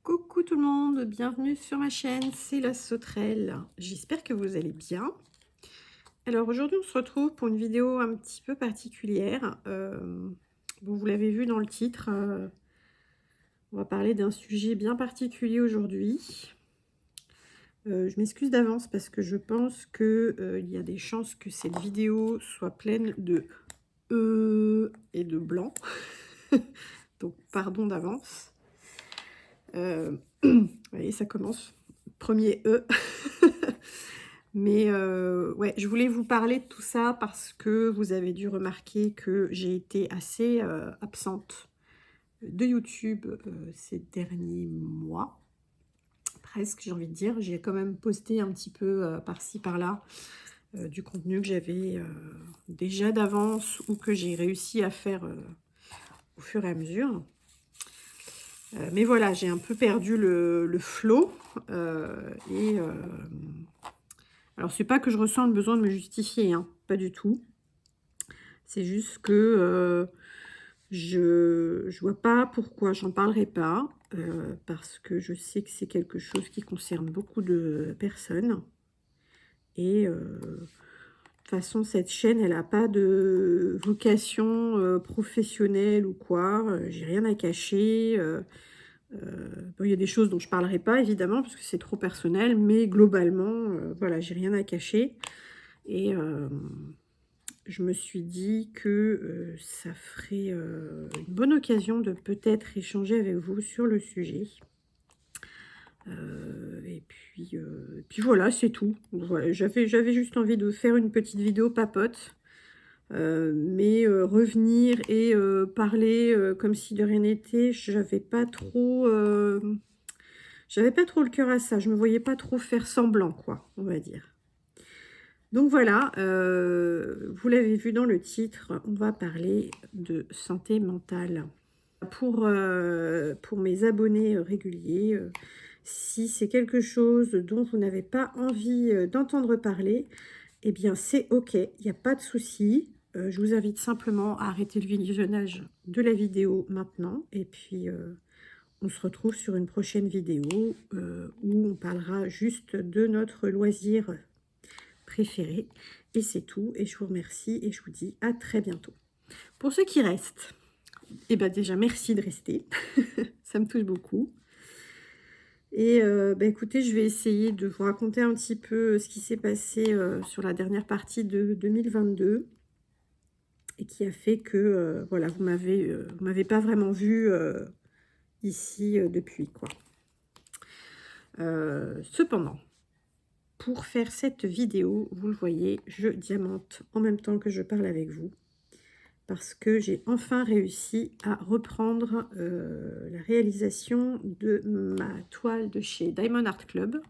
Coucou tout le monde, bienvenue sur ma chaîne, c'est la Sauterelle. J'espère que vous allez bien. Alors aujourd'hui on se retrouve pour une vidéo un petit peu particulière. Vous l'avez vu dans le titre, on va parler d'un sujet bien particulier aujourd'hui. Je m'excuse d'avance parce que je pense que il y a des chances que cette vidéo soit pleine de et de blanc. Donc pardon d'avance. Vous voyez, ça commence. Premier E. Mais ouais, je voulais vous parler de tout ça parce que vous avez dû remarquer que j'ai été assez absente de YouTube ces derniers mois. Presque, j'ai envie de dire. J'ai quand même posté un petit peu par-ci, par-là du contenu que j'avais déjà d'avance ou que j'ai réussi à faire au fur et à mesure. Mais voilà, j'ai un peu perdu le flow. Alors, c'est pas que je ressens le besoin de me justifier, hein, pas du tout. C'est juste que je vois pas pourquoi j'en parlerai pas. Parce que je sais que c'est quelque chose qui concerne beaucoup de personnes. Et de toute façon, cette chaîne, elle n'a pas de vocation professionnelle ou quoi. J'ai rien à cacher. Bon, il y a des choses dont je ne parlerai pas, évidemment, parce que c'est trop personnel, mais globalement, voilà, j'ai rien à cacher. Et je me suis dit que ça ferait une bonne occasion de peut-être échanger avec vous sur le sujet. Et puis voilà, c'est tout. Voilà, j'avais juste envie de faire une petite vidéo papote. Mais revenir et parler comme si de rien n'était, j'avais pas trop le cœur à ça. Je me voyais pas trop faire semblant, quoi, on va dire. Donc voilà, vous l'avez vu dans le titre, on va parler de santé mentale. Pour mes abonnés réguliers, si c'est quelque chose dont vous n'avez pas envie d'entendre parler, eh bien c'est ok, il n'y a pas de souci. Je vous invite simplement à arrêter le visionnage de la vidéo maintenant. Et puis on se retrouve sur une prochaine vidéo où on parlera juste de notre loisir préféré. Et c'est tout. Et je vous remercie et je vous dis à très bientôt. Pour ceux qui restent, eh bien déjà merci de rester. Ça me touche beaucoup. Et écoutez, je vais essayer de vous raconter un petit peu ce qui s'est passé sur la dernière partie de 2022 et qui a fait que voilà, vous m'avez pas vraiment vu ici depuis, quoi. Cependant, pour faire cette vidéo, vous le voyez, je diamante en même temps que je parle avec vous parce que j'ai enfin réussi à reprendre la réalisation de ma toile de chez Diamond Art Club,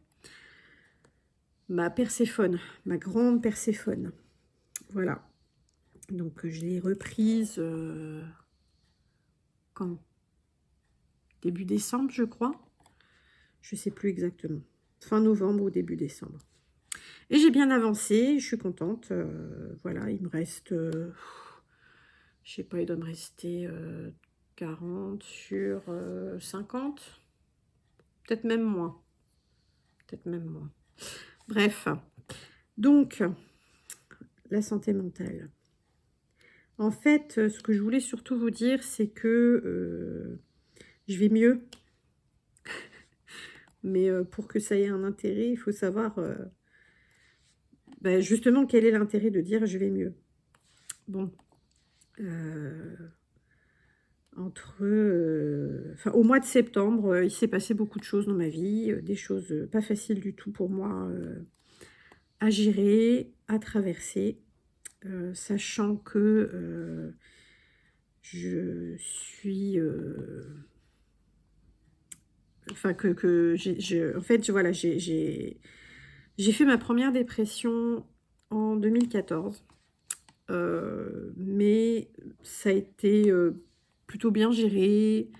ma Perséphone, ma grande Perséphone. Voilà. Donc je l'ai reprise quand? Début décembre, je crois. Je ne sais plus exactement. Fin novembre ou début décembre. Et j'ai bien avancé, je suis contente. Voilà, il me reste, je sais pas, il doit me rester 40 sur 50. Peut-être même moins. Peut-être même moins. Bref. Donc, la santé mentale. En fait, ce que je voulais surtout vous dire, c'est que je vais mieux. Mais pour que ça ait un intérêt, il faut savoir justement quel est l'intérêt de dire je vais mieux. Bon, au mois de septembre, il s'est passé beaucoup de choses dans ma vie, des choses pas faciles du tout pour moi à gérer, à traverser, sachant que je suis... Enfin, en fait, voilà, j'ai fait ma première dépression en 2014. Mais ça a été plutôt bien géré.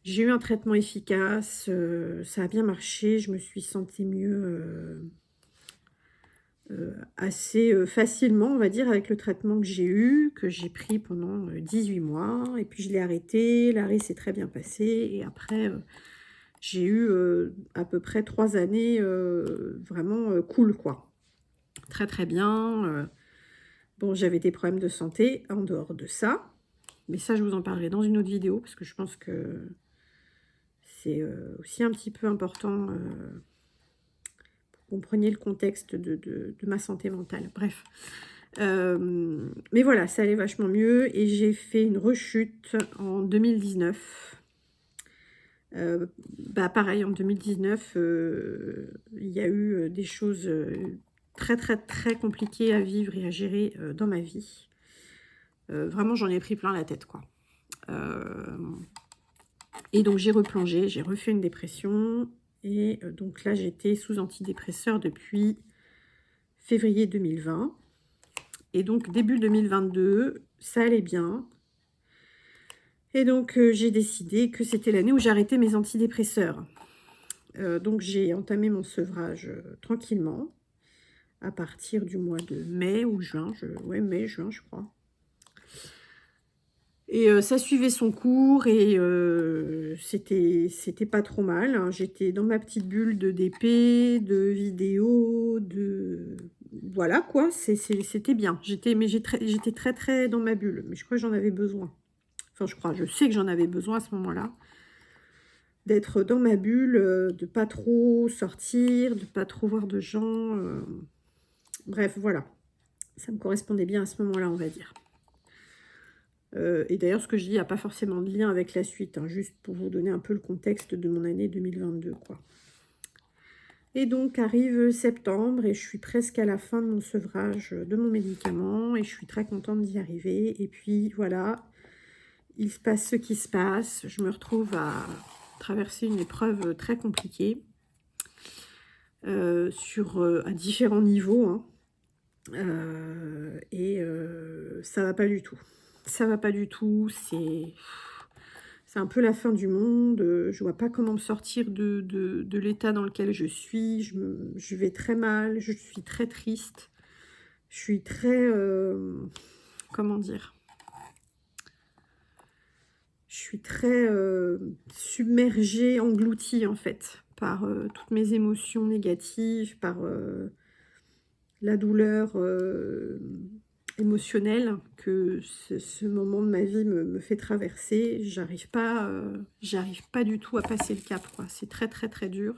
J'ai eu un traitement efficace. Ça a bien marché. Je me suis sentie mieux assez facilement, on va dire, avec le traitement que j'ai eu, que j'ai pris pendant 18 mois. Et puis je l'ai arrêté. L'arrêt s'est très bien passé. Et après... j'ai eu à peu près 3 années vraiment cool, quoi. Très, très bien. Bon, j'avais des problèmes de santé en dehors de ça. Mais ça, je vous en parlerai dans une autre vidéo, parce que je pense que c'est aussi un petit peu important pour que vous compreniez le contexte de ma santé mentale. Bref. Mais voilà, ça allait vachement mieux et j'ai fait une rechute en 2019. Bah pareil, en 2019, il y a eu des choses très, très, très compliquées à vivre et à gérer dans ma vie. Vraiment, j'en ai pris plein la tête, quoi. Et donc, j'ai replongé, j'ai refait une dépression. Et donc là, j'étais sous antidépresseur depuis février 2020. Et donc, début 2022, ça allait bien. Et donc, j'ai décidé que c'était l'année où j'arrêtais mes antidépresseurs. Donc, j'ai entamé mon sevrage tranquillement à partir du mois de mai ou juin. Ouais, mai, juin, je crois. Et ça suivait son cours et c'était pas trop mal, hein. J'étais dans ma petite bulle de DP, de vidéos, de... Voilà quoi, c'était bien. J'étais très très dans ma bulle, mais je crois que j'en avais besoin. Enfin, je sais que j'en avais besoin à ce moment-là. D'être dans ma bulle, de pas trop sortir, de pas trop voir de gens. Bref, voilà. Ça me correspondait bien à ce moment-là, on va dire. Et d'ailleurs, ce que je dis n'a pas forcément de lien avec la suite, hein, juste pour vous donner un peu le contexte de mon année 2022, quoi. Et donc, arrive septembre et je suis presque à la fin de mon sevrage de mon médicament et je suis très contente d'y arriver. Et puis, voilà, il se passe ce qui se passe. Je me retrouve à traverser une épreuve très compliquée à différents niveaux, hein. Ça va pas du tout. Ça va pas du tout, c'est un peu la fin du monde. Je vois pas comment me sortir de l'état dans lequel je suis. Je vais très mal, je suis très triste. Je suis très... comment dire? Je suis très submergée, engloutie en fait, par toutes mes émotions négatives, par la douleur émotionnelle que ce moment de ma vie me fait traverser. J'arrive pas du tout à passer le cap, quoi. C'est très très très dur.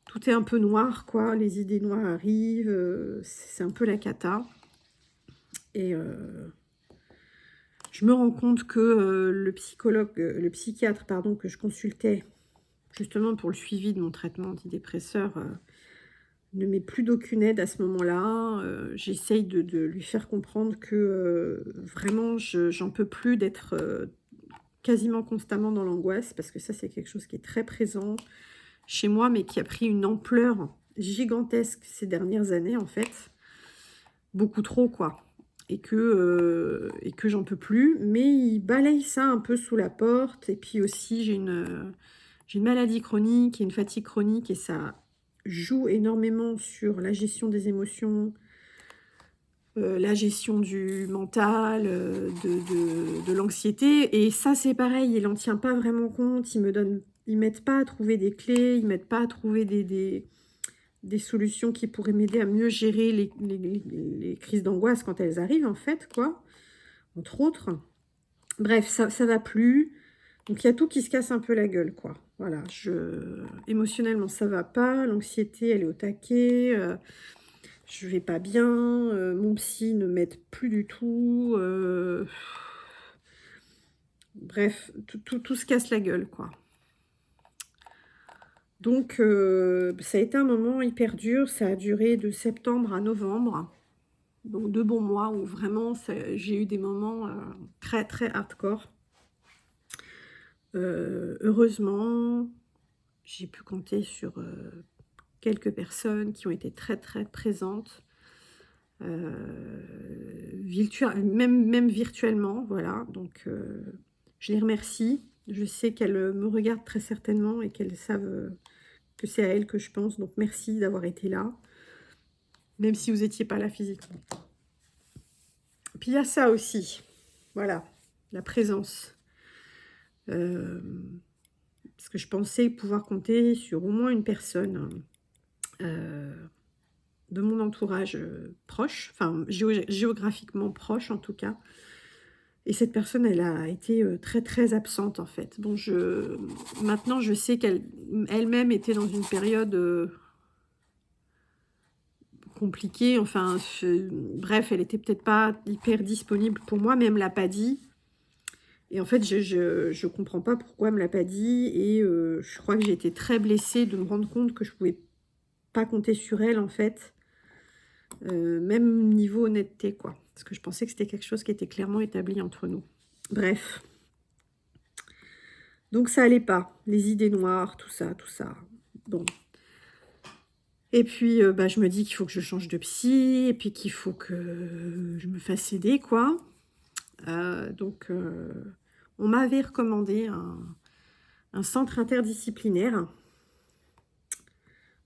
Tout est un peu noir, quoi. Les idées noires arrivent, c'est un peu la cata. Et je me rends compte que le psychiatre, pardon, que je consultais justement pour le suivi de mon traitement antidépresseur, ne met plus d'aucune aide à ce moment-là. J'essaye de lui faire comprendre que vraiment, j'en peux plus d'être quasiment constamment dans l'angoisse, parce que ça, c'est quelque chose qui est très présent chez moi, mais qui a pris une ampleur gigantesque ces dernières années, en fait. Beaucoup trop, quoi. Et que j'en peux plus. Mais il balaye ça un peu sous la porte. Et puis aussi, j'ai une maladie chronique et une fatigue chronique, et ça joue énormément sur la gestion des émotions, la gestion du mental, de l'anxiété. Et ça, c'est pareil, il n'en tient pas vraiment compte. Ils m'aident pas à trouver des clés, ils m'aident pas à trouver des solutions qui pourraient m'aider à mieux gérer les crises d'angoisse quand elles arrivent, en fait, quoi, entre autres. Bref, ça va plus. Donc, il y a tout qui se casse un peu la gueule, quoi. Voilà, émotionnellement, ça va pas. L'anxiété, elle est au taquet. Je vais pas bien. Mon psy ne m'aide plus du tout. Bref, tout se casse la gueule, quoi. Donc, ça a été un moment hyper dur. Ça a duré de septembre à novembre. Donc, 2 bons mois où vraiment, j'ai eu des moments très, très hardcore. Heureusement, j'ai pu compter sur quelques personnes qui ont été très, très présentes. Même virtuellement, voilà. Donc, je les remercie. Je sais qu'elles me regardent très certainement et qu'elles savent que c'est à elles que je pense. Donc, merci d'avoir été là, même si vous n'étiez pas là physiquement. Puis, il y a ça aussi. Voilà, la présence. Parce que je pensais pouvoir compter sur au moins une personne de mon entourage proche, enfin géographiquement proche en tout cas. Et cette personne, elle a été très très absente en fait. Bon, maintenant je sais qu'elle elle-même était dans une période compliquée. Enfin, bref, elle était peut-être pas hyper disponible pour moi, mais elle me l'a pas dit. Et en fait, je comprends pas pourquoi elle me l'a pas dit. Et je crois que j'ai été très blessée de me rendre compte que je pouvais pas compter sur elle en fait. Même niveau honnêteté, quoi. Parce que je pensais que c'était quelque chose qui était clairement établi entre nous. Bref. Donc ça allait pas. Les idées noires, tout ça, tout ça. Bon. Et puis, bah, je me dis qu'il faut que je change de psy, et puis qu'il faut que je me fasse aider, quoi. Donc, on m'avait recommandé un centre interdisciplinaire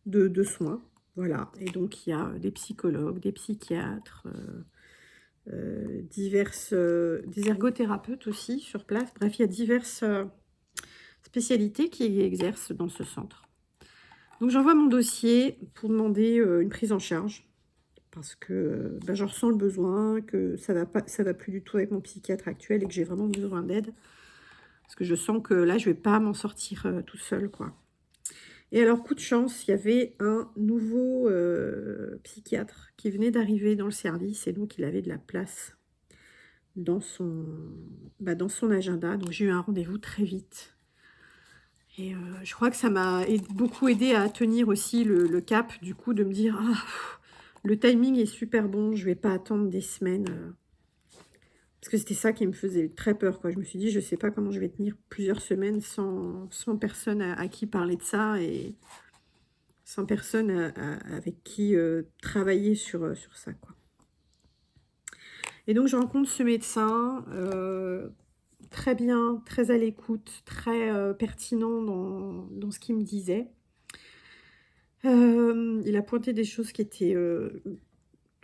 de soins. Voilà. Et donc, il y a des psychologues, des psychiatres, des ergothérapeutes aussi sur place. Bref, il y a diverses spécialités qui exercent dans ce centre. Donc j'envoie mon dossier pour demander une prise en charge parce que ben, j'en ressens le besoin, que ça va plus du tout avec mon psychiatre actuel et que j'ai vraiment besoin d'aide. Parce que je sens que là, je vais pas m'en sortir toute seule, quoi. Et alors, coup de chance, il y avait un nouveau psychiatre qui venait d'arriver dans le service et donc il avait de la place dans dans son agenda. Donc j'ai eu un rendez-vous très vite. Et je crois que ça m'a beaucoup aidé à tenir aussi le cap, du coup, de me dire « Ah, le timing est super bon, je vais pas attendre des semaines. » Parce que c'était ça qui me faisait très peur, quoi. Je me suis dit « Je sais pas comment je vais tenir plusieurs semaines sans personne à qui parler de ça et sans personne avec qui travailler sur ça, quoi. » Et donc, je rencontre ce médecin, très bien, très à l'écoute, très pertinent dans ce qu'il me disait. Il a pointé des choses qui étaient,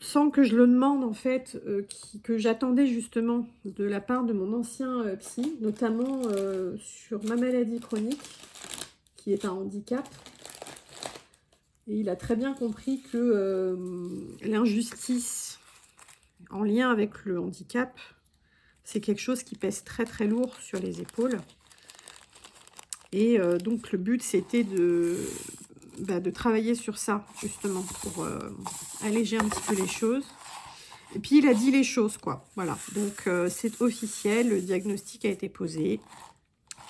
sans que je le demande en fait, que j'attendais justement de la part de mon ancien psy, notamment sur ma maladie chronique, qui est un handicap. Et il a très bien compris que l'injustice en lien avec le handicap, c'est quelque chose qui pèse très très lourd sur les épaules. Et donc le but c'était de travailler sur ça justement pour alléger un petit peu les choses. Et puis il a dit les choses, quoi. Voilà, donc c'est officiel, le diagnostic a été posé.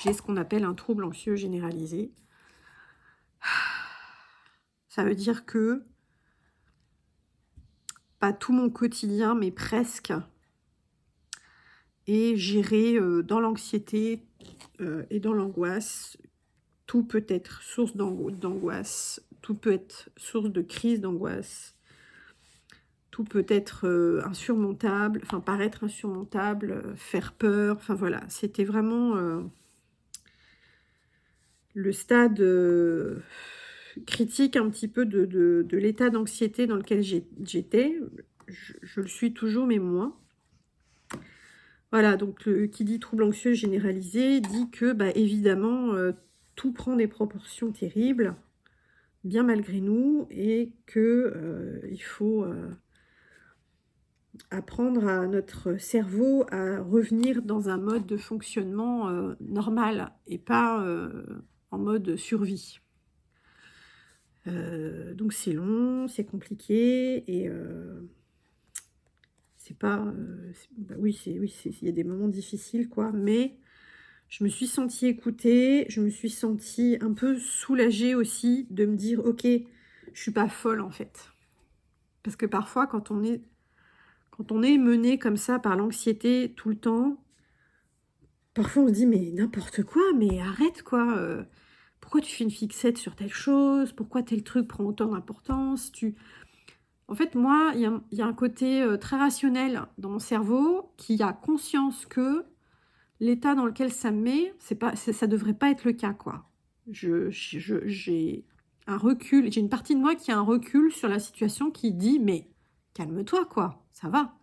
J'ai ce qu'on appelle un trouble anxieux généralisé. Ça veut dire que pas tout mon quotidien, mais presque, est géré dans l'anxiété et dans l'angoisse. Tout peut être source d'angoisse, tout peut être source de crise d'angoisse, tout peut être insurmontable, enfin paraître insurmontable, faire peur, enfin voilà, c'était vraiment le stade critique un petit peu de l'état d'anxiété dans lequel j'étais. Je le suis toujours, mais moins. Voilà, donc qui dit trouble anxieux généralisé dit que, bah, évidemment, tout prend des proportions terribles, bien malgré nous, et que il faut apprendre à notre cerveau à revenir dans un mode de fonctionnement normal et pas en mode survie. Donc c'est long, c'est compliqué et c'est pas... bah oui, il y a des moments difficiles, quoi, mais je me suis sentie écoutée, je me suis sentie un peu soulagée aussi de me dire « Ok, je suis pas folle en fait. » Parce que parfois, quand on est mené comme ça par l'anxiété tout le temps, parfois on se dit « Mais n'importe quoi, mais arrête quoi pourquoi tu fais une fixette sur telle chose? Pourquoi tel truc prend autant d'importance? » En fait, moi, il y a un côté très rationnel dans mon cerveau qui a conscience que l'état dans lequel ça me met, ça devrait pas être le cas, quoi. J'ai un recul, j'ai une partie de moi qui a un recul sur la situation qui dit « Mais calme-toi, quoi, ça va. »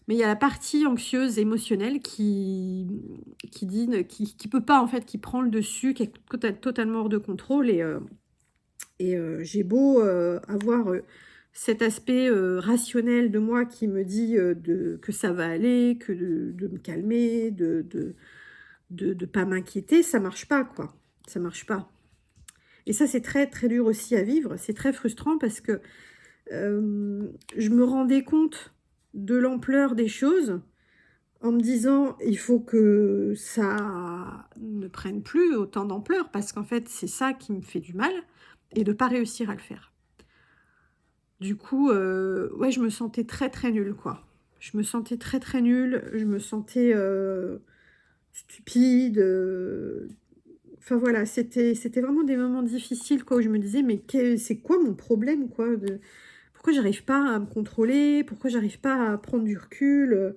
Mais il y a la partie anxieuse, émotionnelle qui peut pas en fait, qui prend le dessus, qui est totalement hors de contrôle j'ai beau, avoir, cet aspect, rationnel de moi qui me dit, que ça va aller, que de me calmer, de pas m'inquiéter, ça marche pas quoi, ça marche pas. Et ça, c'est très, très dur aussi à vivre, c'est très frustrant parce que, je me rendais compte de l'ampleur des choses en me disant: «Il faut que ça ne prenne plus autant d'ampleur», parce qu'en fait, c'est ça qui me fait du mal et de pas réussir à le faire. Du coup, ouais, je me sentais très, très nulle, quoi. Je me sentais très, très nulle, je me sentais, stupide, enfin voilà, c'était vraiment des moments difficiles, quoi, où je me disais: «Mais c'est quoi mon problème, quoi? Pourquoi j'arrive pas à me contrôler? Pourquoi j'arrive pas à prendre du recul?»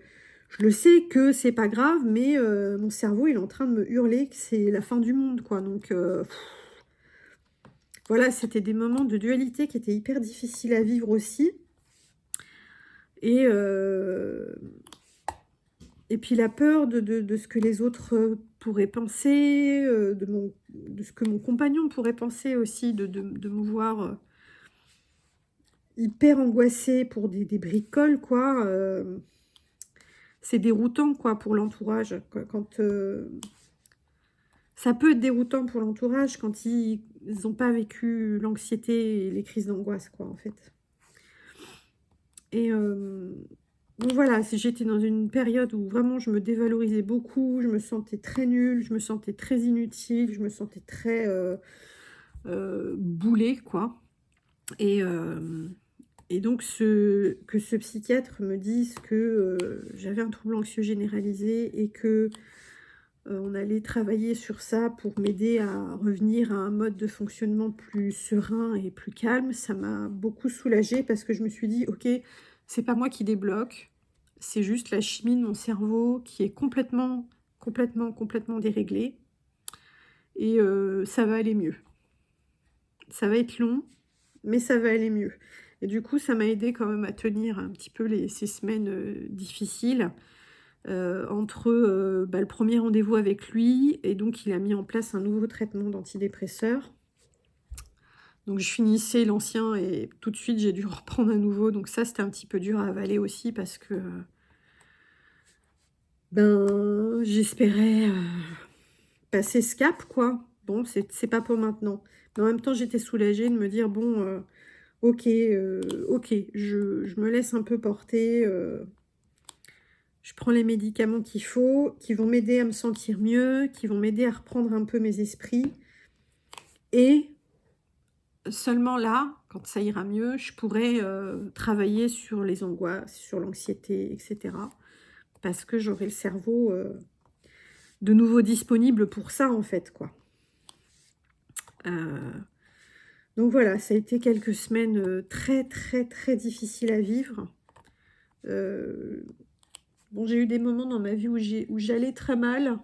Je le sais que c'est pas grave, mais mon cerveau, il est en train de me hurler que c'est la fin du monde, quoi, donc voilà, c'était des moments de dualité qui étaient hyper difficiles à vivre aussi et heu et puis la peur de ce que les autres, pourraient penser, de ce que mon compagnon pourrait penser aussi, de me voir, hyper angoissée pour des bricoles, quoi, c'est déroutant, quoi, pour l'entourage, ça peut être déroutant pour l'entourage quand ils ont pas vécu l'anxiété et les crises d'angoisse, quoi, en fait. Et donc voilà, j'étais dans une période où vraiment je me dévalorisais beaucoup, je me sentais très nulle, je me sentais très inutile, je me sentais très, boulée, quoi. Et hem et donc que ce psychiatre me dise que, j'avais un trouble anxieux généralisé et que, on allait travailler sur ça pour m'aider à revenir à un mode de fonctionnement plus serein et plus calme, ça m'a beaucoup soulagée parce que je me suis dit: «OK, c'est pas moi qui débloque, c'est juste la chimie de mon cerveau qui est complètement déréglée et ça va aller mieux. Ça va être long, mais ça va aller mieux». Et du coup, ça m'a aidée quand même à tenir un petit peu ces semaines, difficiles. Entre, le premier rendez-vous avec lui et donc il a mis en place un nouveau traitement d'antidépresseurs. Donc je finissais l'ancien et tout de suite j'ai dû reprendre un nouveau, donc ça c'était un petit peu dur à avaler aussi parce que, j'espérais, passer ce cap quoi. Bon, c'est pas pour maintenant. Mais en même temps j'étais soulagée de me dire: «Bon, OK, je me laisse un peu porter, je prends les médicaments qu'il faut, qui vont m'aider à me sentir mieux, qui vont m'aider à reprendre un peu mes esprits et seulement là, quand ça ira mieux, je pourrai, travailler sur les angoisses, sur l'anxiété et cetera. Parce que j'aurai le cerveau, de nouveau disponible pour ça, en fait, quoi. Heu, donc voilà, ça a été quelques semaines, très, très, très difficiles à vivre. Heu, bon, j'ai eu des moments dans ma vie où j'allais très mal.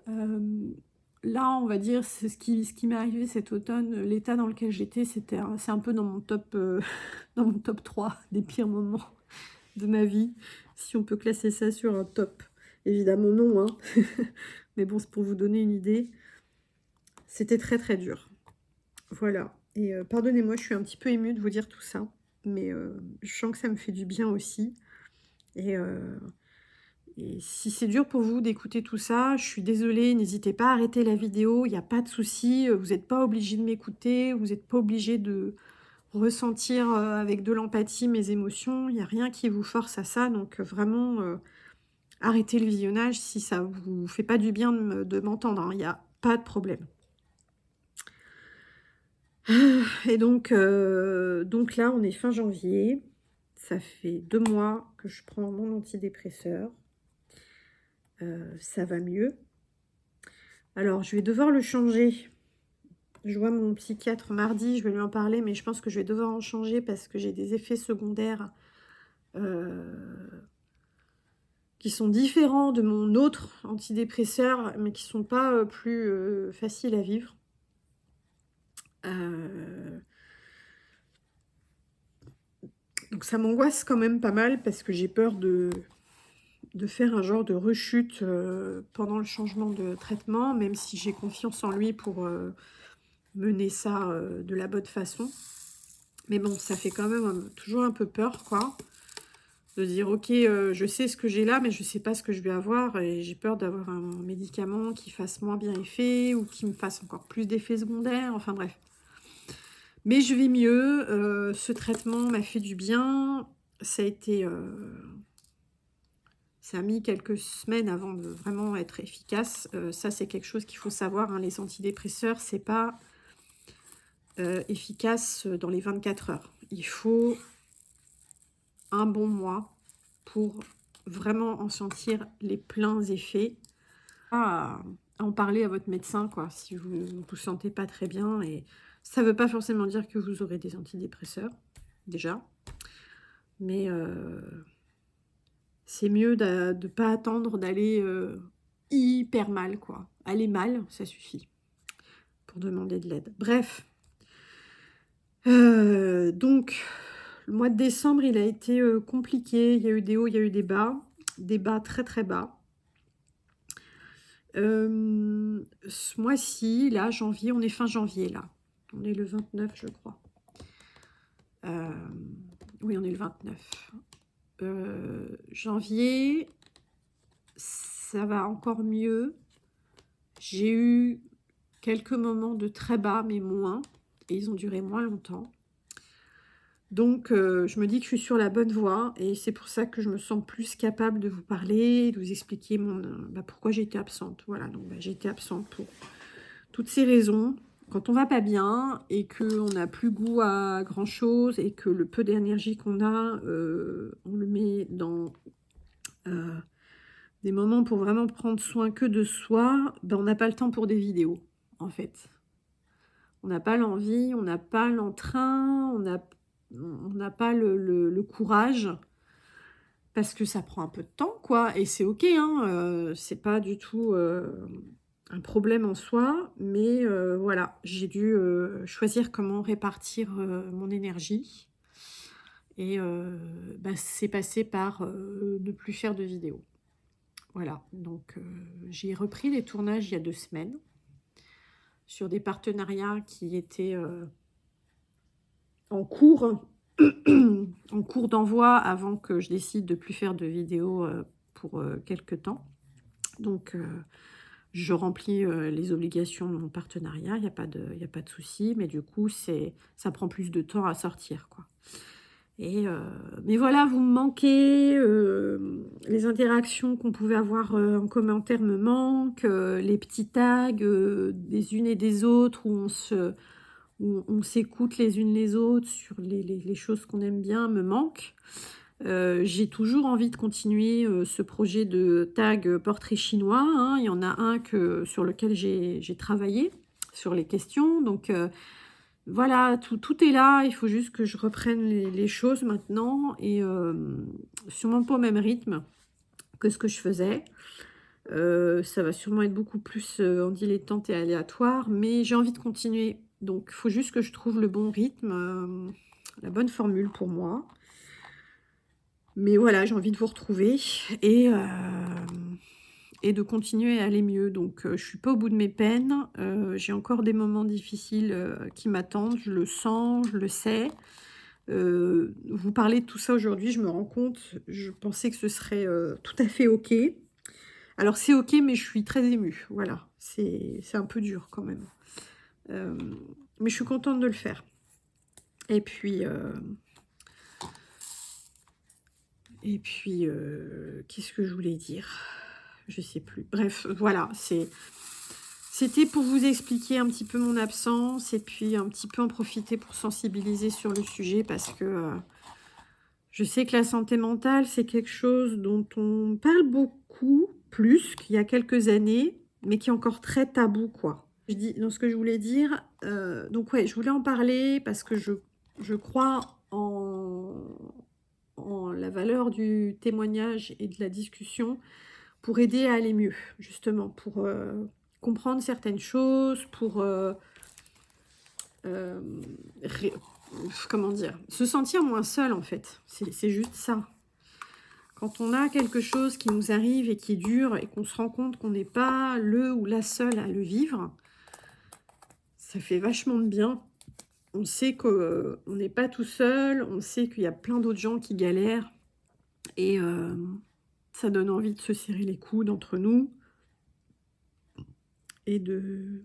Hem, là, on va dire, c'est ce qui m'est arrivé cet automne, l'état dans lequel j'étais, c'est un peu dans mon top, dans mon top 3 des pires moments de ma vie, si on peut classer ça sur un top. Évidemment non, hein, mais bon, c'est pour vous donner une idée. C'était très, très dur. Voilà et pardonnez-moi, je suis un petit peu émue de vous dire tout ça, mais je sens que ça me fait du bien aussi et heu et si c'est dur pour vous d'écouter tout ça, je suis désolée, n'hésitez pas à arrêter la vidéo, il y a pas de souci, vous n'êtes pas obligé de m'écouter, vous n'êtes pas obligé de ressentir, avec de l'empathie mes émotions. Il y a rien qui vous force à ça, donc vraiment, arrêtez le visionnage si ça vous fait pas du bien de m'entendre, hein, il y a pas de problème. Et donc là, on est fin janvier, ça fait 2 mois que je prends mon antidépresseur, ça va mieux. Alors je vais devoir le changer. Je vois mon psychiatre mardi, je vais lui en parler, mais je pense que je vais devoir en changer parce que j'ai des effets secondaires, heu, qui sont différents de mon autre antidépresseur, mais qui sont pas, plus, faciles à vivre. Heu, Donc ça m'angoisse quand même pas mal parce que j'ai peur de faire un genre de rechute pendant le changement de traitement, même si j'ai confiance en lui pour mener ça de la bonne façon. Mais bon, ça fait quand même toujours un peu peur, quoi. De dire, ok, je sais ce que j'ai là, mais je sais pas ce que je vais avoir. Et j'ai peur d'avoir un médicament qui fasse moins bien effet ou qui me fasse encore plus d'effets secondaires. Enfin bref. Mais je vais mieux. Ce traitement m'a fait du bien. Ça a été... ça a mis quelques semaines avant de vraiment être efficace. Ça, c'est quelque chose qu'il faut savoir, hein. Les antidépresseurs, c'est pas efficace dans les 24 heures. Il faut un bon mois pour vraiment en sentir les pleins effets. À en parler à votre médecin, quoi, si vous ne vous sentez pas très bien. Et ça ne veut pas forcément dire que vous aurez des antidépresseurs, déjà. Mais c'est mieux de ne pas attendre d'aller hyper mal, quoi. Aller mal, ça suffit pour demander de l'aide. Bref. Donc, le mois de décembre, il a été compliqué. Il y a eu des hauts, il y a eu des bas très très bas. Ce mois-ci, là, janvier, on est fin janvier, là. On est le 29, je crois. Oui, on est le 29. Janvier, ça va encore mieux. J'ai eu quelques moments de très bas, mais moins. Et ils ont duré moins longtemps. Donc, je me dis que je suis sur la bonne voie. Et c'est pour ça que je me sens plus capable de vous parler, de vous expliquer pourquoi j'ai été absente. Voilà, donc j'ai été absente pour toutes ces raisons. Quand on va pas bien et qu'on n'a plus goût à grand chose et que le peu d'énergie qu'on a, on le met dans des moments pour vraiment prendre soin que de soi, ben on n'a pas le temps pour des vidéos, en fait. On n'a pas l'envie, on n'a pas l'entrain, on n'a pas le courage, parce que ça prend un peu de temps, quoi. Et c'est ok, hein, c'est pas du tout un problème en soi, mais voilà, j'ai dû choisir comment répartir mon énergie. Et c'est passé par ne plus faire de vidéos. Voilà, donc j'ai repris les tournages il y a 2 semaines sur des partenariats qui étaient en cours, en cours d'envoi avant que je décide de plus faire de vidéos pour quelques temps. Donc, je remplis les obligations de mon partenariat, il n'y a pas de souci, mais du coup, ça prend plus de temps à sortir, quoi. Mais voilà, vous me manquez, les interactions qu'on pouvait avoir en commentaire me manquent, les petits tags des unes et des autres où on s'écoute les unes les autres sur les choses qu'on aime bien me manquent. J'ai toujours envie de continuer ce projet de tag portrait chinois, hein. Il y en a un sur lequel j'ai travaillé sur les questions. Donc voilà, tout est là. Il faut juste que je reprenne les choses maintenant et sûrement pas au même rythme que ce que je faisais. Ça va sûrement être beaucoup plus en dilettante et aléatoire, mais j'ai envie de continuer. Donc il faut juste que je trouve le bon rythme, la bonne formule pour moi. Mais voilà, j'ai envie de vous retrouver et de continuer à aller mieux. Donc, je ne suis pas au bout de mes peines. J'ai encore des moments difficiles qui m'attendent. Je le sens, je le sais. Vous parlez de tout ça aujourd'hui, je me rends compte. Je pensais que ce serait tout à fait OK. Alors, c'est OK, mais je suis très émue. Voilà, c'est un peu dur quand même. Mais je suis contente de le faire. Et puis... qu'est-ce que je voulais dire? Je sais plus. Bref, voilà, c'était pour vous expliquer un petit peu mon absence et puis un petit peu en profiter pour sensibiliser sur le sujet parce que je sais que la santé mentale, c'est quelque chose dont on parle beaucoup plus qu'il y a quelques années, mais qui est encore très tabou, quoi. Je dis dans ce que je voulais dire. Donc ouais, je voulais en parler parce que je crois en la valeur du témoignage et de la discussion pour aider à aller mieux, justement, pour comprendre certaines choses, pour comment dire, se sentir moins seul en fait. C'est juste ça. Quand on a quelque chose qui nous arrive et qui est dur et qu'on se rend compte qu'on n'est pas le ou la seule à le vivre, ça fait vachement de bien. On sait qu'on n'est pas tout seul, on sait qu'il y a plein d'autres gens qui galèrent et ça donne envie de se serrer les coudes entre nous et de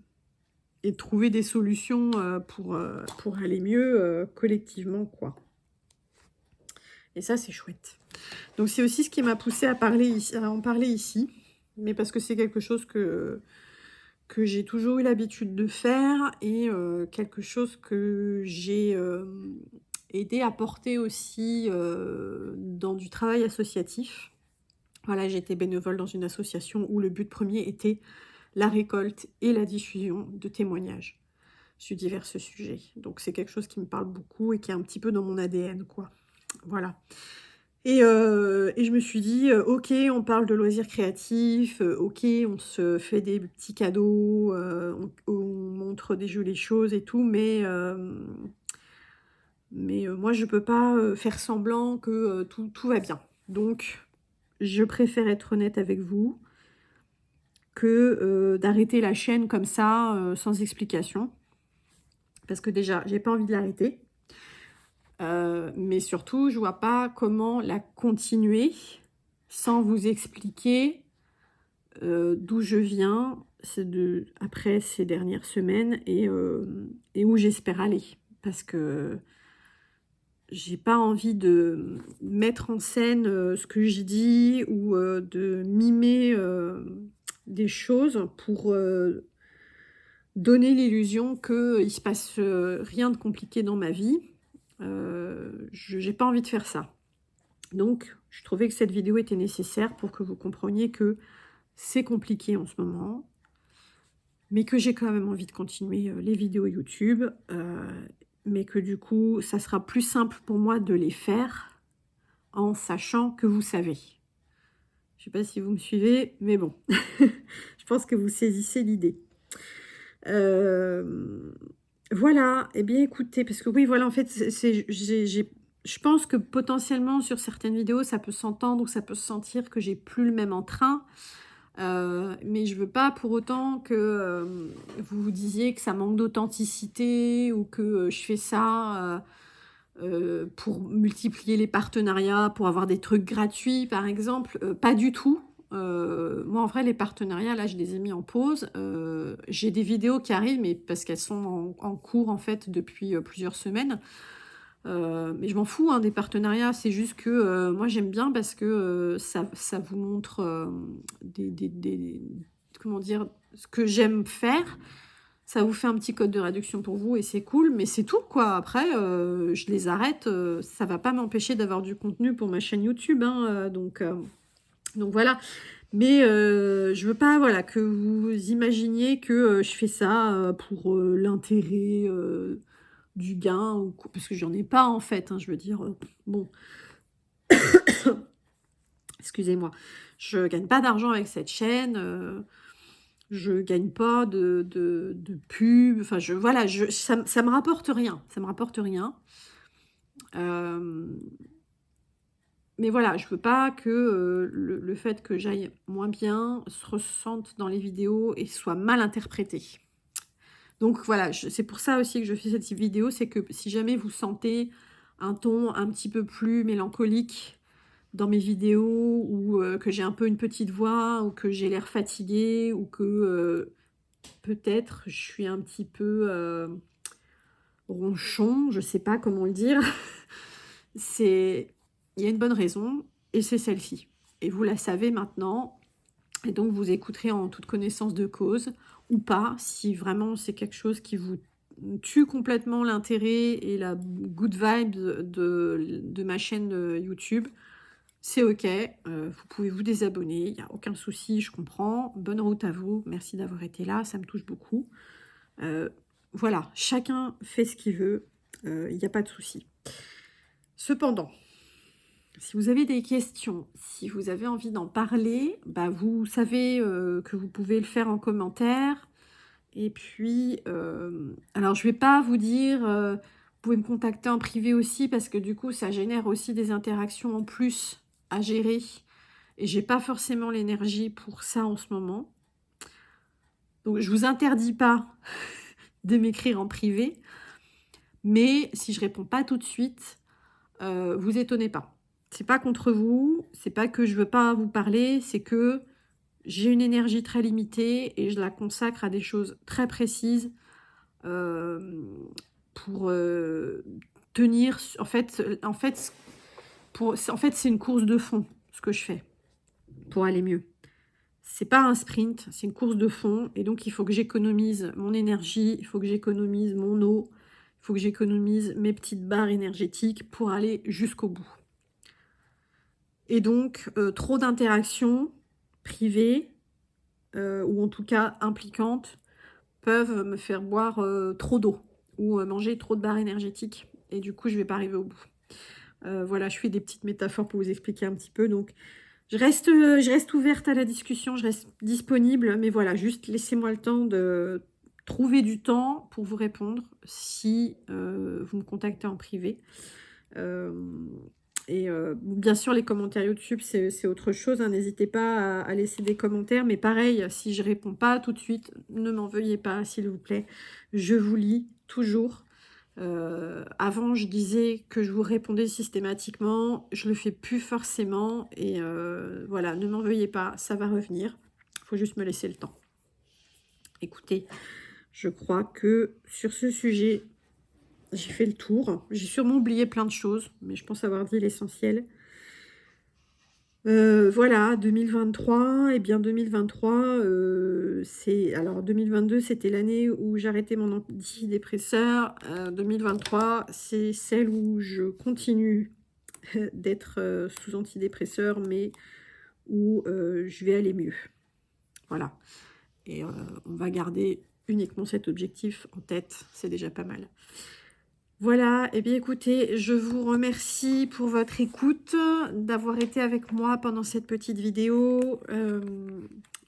trouver des solutions pour aller mieux collectivement, quoi. Et ça, c'est chouette. Donc, c'est aussi ce qui m'a poussée à en parler ici, mais parce que c'est quelque chose que j'ai toujours eu l'habitude de faire et quelque chose que j'ai aidé à porter aussi dans du travail associatif. Voilà, j'étais bénévole dans une association où le but premier était la récolte et la diffusion de témoignages sur divers sujets. Donc c'est quelque chose qui me parle beaucoup et qui est un petit peu dans mon ADN, quoi. Voilà. Et je me suis dit, ok, on parle de loisirs créatifs, ok, on se fait des petits cadeaux, on montre des jolies choses et tout, mais moi, je peux pas faire semblant que tout va bien. Donc, je préfère être honnête avec vous que d'arrêter la chaîne comme ça, sans explication. Parce que déjà, j'ai pas envie de l'arrêter. Mais surtout, je vois pas comment la continuer sans vous expliquer d'où je viens après ces dernières semaines et où j'espère aller. Parce que j'ai pas envie de mettre en scène ce que je dis ou de mimer des choses pour donner l'illusion qu'il se passe rien de compliqué dans ma vie. J'ai pas envie de faire ça. Donc, je trouvais que cette vidéo était nécessaire pour que vous compreniez que c'est compliqué en ce moment, mais que j'ai quand même envie de continuer les vidéos YouTube, mais que du coup, ça sera plus simple pour moi de les faire en sachant que vous savez. Je sais pas si vous me suivez, mais bon, je pense que vous saisissez l'idée. Voilà, eh bien écoutez, parce que oui, voilà, en fait, je pense que potentiellement sur certaines vidéos, ça peut s'entendre ou ça peut se sentir que j'ai plus le même entrain. Mais je veux pas pour autant que vous vous disiez que ça manque d'authenticité ou que je fais ça pour multiplier les partenariats, pour avoir des trucs gratuits par exemple. Pas du tout. Moi en vrai les partenariats là je les ai mis en pause. J'ai des vidéos qui arrivent mais parce qu'elles sont en cours en fait depuis plusieurs semaines. Mais je m'en fous hein, des partenariats, c'est juste que moi j'aime bien parce que ça vous montre comment dire, ce que j'aime faire. Ça vous fait un petit code de réduction pour vous et c'est cool, mais c'est tout quoi. Après, je les arrête, ça va pas m'empêcher d'avoir du contenu pour ma chaîne YouTube, hein, donc voilà. Mais je veux pas voilà, que vous imaginiez que je fais ça pour l'intérêt du gain, ou parce que j'en ai pas en fait, hein, je veux dire, bon, excusez-moi, je gagne pas d'argent avec cette chaîne, je gagne pas de pub, enfin voilà, ça me rapporte rien, ça me rapporte rien. Mais voilà, je veux pas que le fait que j'aille moins bien se ressente dans les vidéos et soit mal interprété. Donc voilà, c'est pour ça aussi que je fais cette vidéo, c'est que si jamais vous sentez un ton un petit peu plus mélancolique dans mes vidéos, ou que j'ai un peu une petite voix, ou que j'ai l'air fatiguée, ou que peut-être je suis un petit peu ronchon, je sais pas comment le dire, il y a une bonne raison, et c'est celle-ci. Et vous la savez maintenant, et donc vous écouterez en toute connaissance de cause, ou pas, si vraiment c'est quelque chose qui vous tue complètement l'intérêt et la good vibe de ma chaîne YouTube, c'est ok, vous pouvez vous désabonner, il n'y a aucun souci, je comprends. Bonne route à vous, merci d'avoir été là, ça me touche beaucoup. Voilà, chacun fait ce qu'il veut, il n'y a pas de souci. Cependant, si vous avez des questions, si vous avez envie d'en parler, bah vous savez que vous pouvez le faire en commentaire. Et puis, alors je vais pas vous dire, vous pouvez me contacter en privé aussi parce que du coup, ça génère aussi des interactions en plus à gérer et j'ai pas forcément l'énergie pour ça en ce moment. Donc je vous interdis pas de m'écrire en privé, mais si je réponds pas tout de suite, vous étonnez pas. C'est pas contre vous, c'est pas que je veux pas vous parler, c'est que j'ai une énergie très limitée et je la consacre à des choses très précises pour tenir. En fait, c'est une course de fond ce que je fais pour aller mieux. C'est pas un sprint, c'est une course de fond et donc il faut que j'économise mon énergie, il faut que j'économise mon eau, il faut que j'économise mes petites barres énergétiques pour aller jusqu'au bout. Et donc, trop d'interactions privées, ou en tout cas impliquantes, peuvent me faire boire trop d'eau ou manger trop de barres énergétiques. Et du coup, je ne vais pas arriver au bout. Voilà, je fais des petites métaphores pour vous expliquer un petit peu. Donc, je reste ouverte à la discussion, je reste disponible. Mais voilà, juste laissez-moi le temps de trouver du temps pour vous répondre si vous me contactez en privé. Bien sûr, les commentaires YouTube, c'est autre chose. Hein. N'hésitez pas à laisser des commentaires. Mais pareil, si je réponds pas tout de suite, ne m'en veuillez pas, s'il vous plaît. Je vous lis toujours. Avant, je disais que je vous répondais systématiquement. Je le fais plus forcément. Et voilà, ne m'en veuillez pas, ça va revenir. Il faut juste me laisser le temps. Écoutez, je crois que sur ce sujet, j'ai fait le tour. J'ai sûrement oublié plein de choses, mais je pense avoir dit l'essentiel. Voilà, 2023, et bien 2023, alors 2022, c'était l'année où j'arrêtais mon antidépresseur. 2023, c'est celle où je continue d'être sous antidépresseur, mais où je vais aller mieux. Voilà. Et on va garder uniquement cet objectif en tête, c'est déjà pas mal. Voilà, et bien écoutez, je vous remercie pour votre écoute, d'avoir été avec moi pendant cette petite vidéo.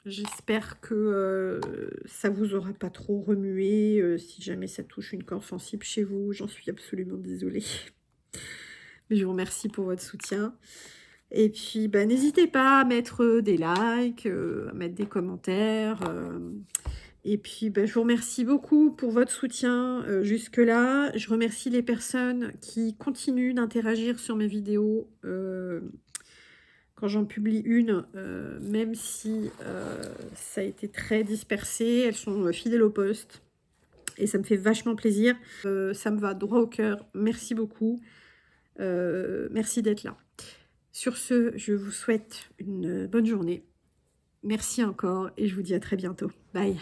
J'espère que ça vous aura pas trop remué. Si jamais ça touche une corde sensible chez vous, j'en suis absolument désolée. Mais je vous remercie pour votre soutien. Et puis, bah, n'hésitez pas à mettre des likes, à mettre des commentaires. Et puis, bah, je vous remercie beaucoup pour votre soutien jusque-là. Je remercie les personnes qui continuent d'interagir sur mes vidéos quand j'en publie une, même si ça a été très dispersé. Elles sont fidèles au poste et ça me fait vachement plaisir. Ça me va droit au cœur. Merci beaucoup. Merci d'être là. Sur ce, je vous souhaite une bonne journée. Merci encore et je vous dis à très bientôt. Bye.